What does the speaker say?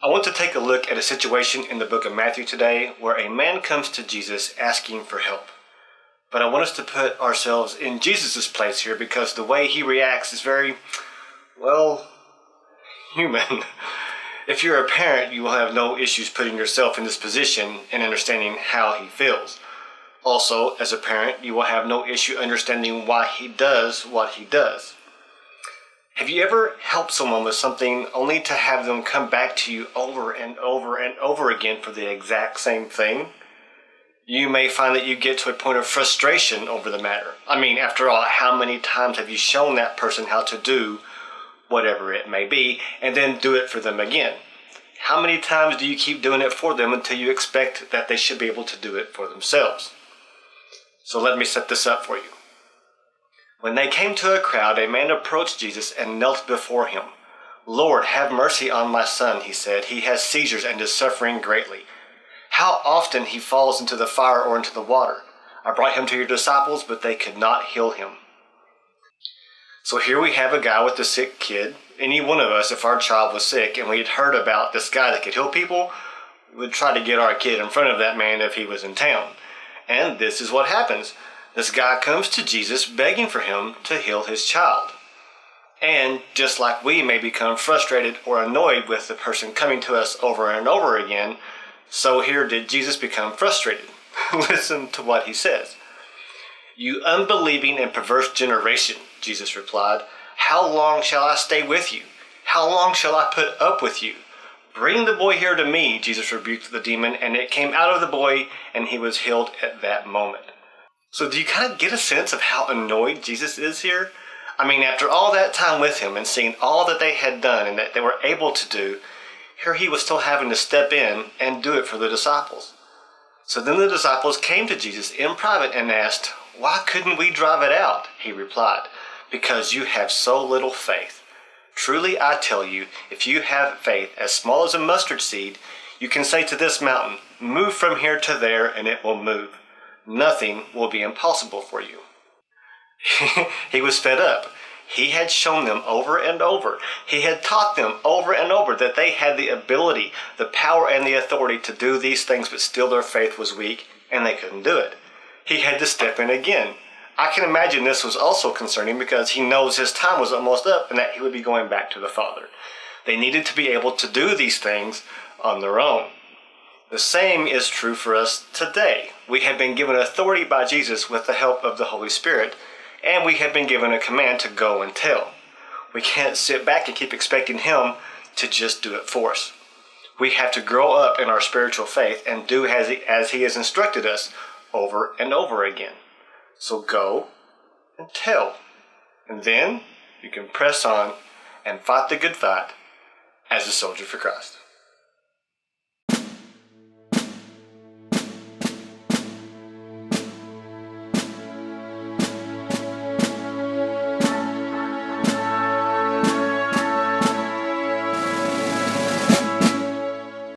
I want to take a look at a situation in the book of Matthew today where a man comes to Jesus asking for help. But I want us to put ourselves in Jesus' place here because the way he reacts is very, human. If you're a parent, you will have no issues putting yourself in this position and understanding how he feels. Also, as a parent, you will have no issue understanding why he does what he does. Have you ever helped someone with something only to have them come back to you over and over and over again for the exact same thing? You may find that you get to a point of frustration over the matter. I mean, after all, how many times have you shown that person how to do whatever it may be and then do it for them again? How many times do you keep doing it for them until you expect that they should be able to do it for themselves? So let me set this up for you. When they came to a crowd, a man approached Jesus and knelt before him. "Lord, have mercy on my son," he said. "He has seizures and is suffering greatly. How often he falls into the fire or into the water. I brought him to your disciples, but they could not heal him." So here we have a guy with a sick kid. Any one of us, if our child was sick and we had heard about this guy that could heal people, would try to get our kid in front of that man if he was in town. And this is what happens. This guy comes to Jesus begging for him to heal his child. And just like we may become frustrated or annoyed with the person coming to us over and over again, so here did Jesus become frustrated. Listen to what he says. "You unbelieving and perverse generation," Jesus replied, "how long shall I stay with you? How long shall I put up with you? Bring the boy here to me," Jesus rebuked the demon, and it came out of the boy, and he was healed at that moment. So do you kind of get a sense of how annoyed Jesus is here? I mean, after all that time with him and seeing all that they had done and that they were able to do, here he was still having to step in and do it for the disciples. So then the disciples came to Jesus in private and asked, "Why couldn't we drive it out?" He replied, "Because you have so little faith. Truly I tell you, if you have faith as small as a mustard seed, you can say to this mountain, 'Move from here to there,' and it will move. Nothing will be impossible for you." He was fed up. He had shown them over and over. He had taught them over and over that they had the ability, the power, and the authority to do these things, but still their faith was weak, and they couldn't do it. He had to step in again. I can imagine this was also concerning because he knows his time was almost up and that he would be going back to the Father. They needed to be able to do these things on their own. The same is true for us today. We have been given authority by Jesus with the help of the Holy Spirit, and we have been given a command to go and tell. We can't sit back and keep expecting him to just do it for us. We have to grow up in our spiritual faith and do as he has instructed us over and over again. So go and tell. And then you can press on and fight the good fight as a soldier for Christ.